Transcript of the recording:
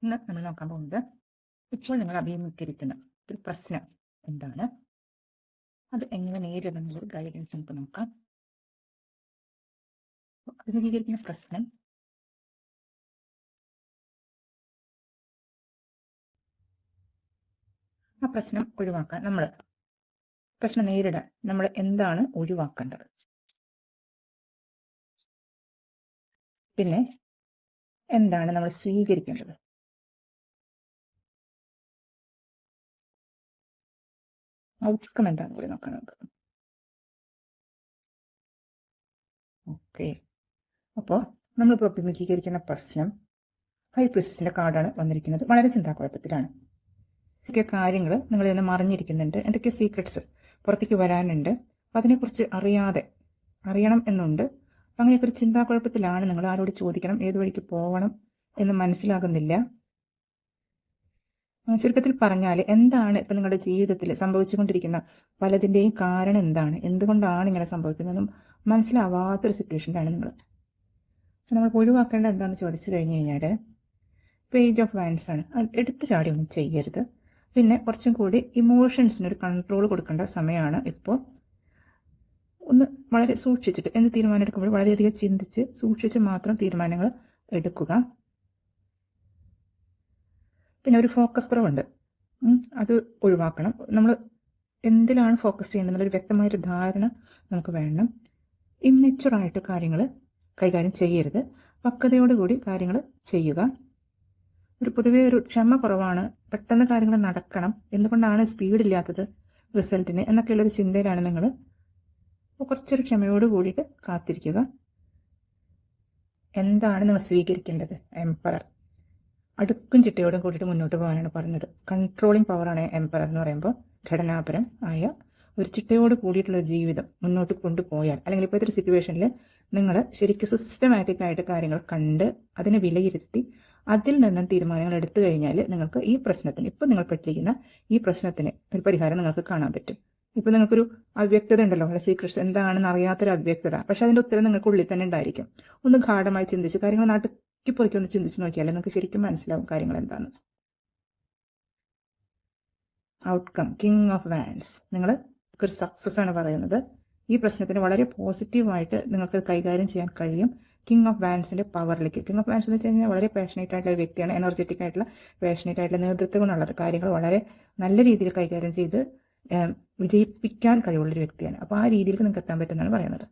ഇന്ന് നമ്മൾ നോക്കാൻ പോകുന്നത് ഇപ്പോൾ നിങ്ങൾ അഭിമുഖീകരിക്കുന്ന ഒരു പ്രശ്നം എന്താണ്, അത് എങ്ങനെ നേരിടുന്നൊരു ഗൈഡൻസ് നമുക്ക് നോക്കാം. അഭിമുഖീകരിക്കുന്ന പ്രശ്നം ആ പ്രശ്നം ഒഴിവാക്കാൻ പ്രശ്നം നേരിടാൻ നമ്മൾ എന്താണ് ഒഴിവാക്കേണ്ടത്, പിന്നെ എന്താണ് നമ്മൾ സ്വീകരിക്കേണ്ടത്. ഔട്ട്കം എന്താണ് കൂടി നോക്കാൻ നമുക്ക്. ഓക്കെ, അപ്പോൾ നമ്മളിപ്പോൾ അഭിമുഖീകരിക്കുന്ന പ്രശ്നം ഹൈ പ്രീസ്റ്റസിന്റെ കാർഡാണ് വന്നിരിക്കുന്നത്. വളരെ ചിന്താക്കുഴപ്പത്തിലാണ്. എന്തൊക്കെ കാര്യങ്ങൾ നിങ്ങളിൽ നിന്ന് മറിഞ്ഞിരിക്കുന്നുണ്ട്, എന്തൊക്കെ സീക്രട്സ് പുറത്തേക്ക് വരാനുണ്ട്, അപ്പം അതിനെക്കുറിച്ച് അറിയണം എന്നുണ്ട്. അപ്പം അങ്ങനെയൊക്കെ ഒരു ചിന്താക്കുഴപ്പത്തിലാണ് നിങ്ങൾ. ആരോട് ചോദിക്കണം, ഏത് വഴിക്ക് പോകണം എന്ന് മനസ്സിലാകുന്നില്ല. ചുരുക്കത്തിൽ പറഞ്ഞാൽ എന്താണ് ഇപ്പം നിങ്ങളുടെ ജീവിതത്തിൽ സംഭവിച്ചുകൊണ്ടിരിക്കുന്ന പലതിൻ്റെയും കാരണം എന്താണ്, എന്തുകൊണ്ടാണ് ഇങ്ങനെ സംഭവിക്കുന്നതെന്നും മനസ്സിലാവാത്തൊരു സിറ്റുവേഷനിലാണ് നിങ്ങൾ. നമ്മൾ ഒഴിവാക്കേണ്ട എന്താണെന്ന് ചോദിച്ചു കഴിഞ്ഞു കഴിഞ്ഞാൽ പേജ് ഓഫ് വാൻഡ്സ് ആണ്. എടുത്തു ചാടി ഒന്നും ചെയ്യരുത്. പിന്നെ കുറച്ചും കൂടി ഇമോഷൻസിനൊരു കൺട്രോൾ കൊടുക്കേണ്ട സമയമാണ് ഇപ്പോൾ. ഒന്ന് വളരെ സൂക്ഷിച്ചിട്ട് എന്ത് തീരുമാനം എടുക്കുമ്പോൾ വളരെയധികം ചിന്തിച്ച് സൂക്ഷിച്ച് മാത്രം തീരുമാനങ്ങൾ എടുക്കുക. പിന്നെ ഒരു ഫോക്കസ് കുറവുണ്ട്, അത് ഒഴിവാക്കണം. നമ്മൾ എന്തിലാണ് ഫോക്കസ് ചെയ്യേണ്ടതെന്നുള്ളൊരു വ്യക്തമായൊരു ധാരണ നമുക്ക് വേണം. ഇമ്മെച്ചുറായിട്ട് കാര്യങ്ങൾ കൈകാര്യം ചെയ്യരുത്, പക്വതയോടുകൂടി കാര്യങ്ങൾ ചെയ്യുക. പൊതുവേ ഒരു ക്ഷമ കുറവാണ്, പെട്ടെന്ന് കാര്യങ്ങൾ നടക്കണം, എന്തുകൊണ്ടാണ് സ്പീഡില്ലാത്തത് റിസൾട്ടിന് എന്നൊക്കെയുള്ളൊരു ചിന്തയിലാണ് നിങ്ങൾ. അപ്പോൾ കുറച്ചൊരു ക്ഷമയോട് കൂടിയിട്ട് കാത്തിരിക്കുക. എന്താണ് നിങ്ങൾ സ്വീകരിക്കേണ്ടത്? എംപറർ. അടുക്കും ചിട്ടയോടും കൂടിയിട്ട് മുന്നോട്ട് പോകാനാണ് പറഞ്ഞത്. കൺട്രോളിങ് പവറാണ് എംപറർ എന്ന് പറയുമ്പോൾ. ഘടനാപരം ആയ ഒരു ചിട്ടയോട് കൂടിയിട്ടുള്ള ജീവിതം മുന്നോട്ട് കൊണ്ടുപോയാൽ, അല്ലെങ്കിൽ ഇപ്പോഴത്തെ ഒരു സിറ്റുവേഷനിൽ നിങ്ങൾ ശരിക്കും സിസ്റ്റമാറ്റിക് ആയിട്ട് കാര്യങ്ങൾ കണ്ട് അതിനെ വിലയിരുത്തി അതിൽ നിന്നും തീരുമാനങ്ങൾ എടുത്തു കഴിഞ്ഞാൽ നിങ്ങൾക്ക് ഈ പ്രശ്നത്തിന്, ഇപ്പം നിങ്ങൾ പെട്ടിരിക്കുന്ന ഈ പ്രശ്നത്തിന് ഒരു പരിഹാരം നിങ്ങൾക്ക് കാണാൻ പറ്റും. ഇപ്പം നിങ്ങൾക്കൊരു അവ്യക്തത ഉണ്ടല്ലോ, അല്ല സീക്രട്സ് എന്താണെന്ന് അറിയാത്തൊരു അവ്യക്തത, പക്ഷെ അതിൻ്റെ ഉത്തരം നിങ്ങൾക്ക് ഉള്ളിൽ തന്നെ ഉണ്ടായിരിക്കും. ഒന്ന് ഗാഢമായി ചിന്തിച്ച് കാര്യങ്ങൾ നാട്ടിക്ക് പൊറിക്കൊന്ന് ചിന്തിച്ച് നോക്കിയാൽ നിങ്ങൾക്ക് ശരിക്കും മനസ്സിലാവും കാര്യങ്ങൾ എന്താണ്. Outcome, king of wands. നിങ്ങൾ ഒരു സക്സസ് ആണ് പറയുന്നത്. ഈ പ്രശ്നത്തിന് വളരെ പോസിറ്റീവായിട്ട് നിങ്ങൾക്ക് കൈകാര്യം ചെയ്യാൻ കഴിയും. കിങ് ഓഫ് വാൻഡ്സിന്റെ പവറിലേക്ക്. കിങ് ഓഫ് വാൻഡ്സ് എന്ന് വെച്ച് കഴിഞ്ഞാൽ വളരെ പാഷനേറ്റ് ആയിട്ടുള്ള ഒരു വ്യക്തിയാണ്. എനർജറ്റിക് ആയിട്ടുള്ള പാഷനേറ്റ് ആയിട്ടുള്ള നേതൃത്വ ഗുണമുള്ളത്. കാര്യങ്ങൾ വളരെ നല്ല രീതിയിൽ കൈകാര്യം ചെയ്ത് വിജയിപ്പിക്കാൻ കഴിവുള്ളൊരു വ്യക്തിയാണ്. അപ്പോൾ ആ രീതിയിൽ നിങ്ങൾക്ക് എത്താൻ പറ്റുമെന്നാണ് പറയുന്നത്.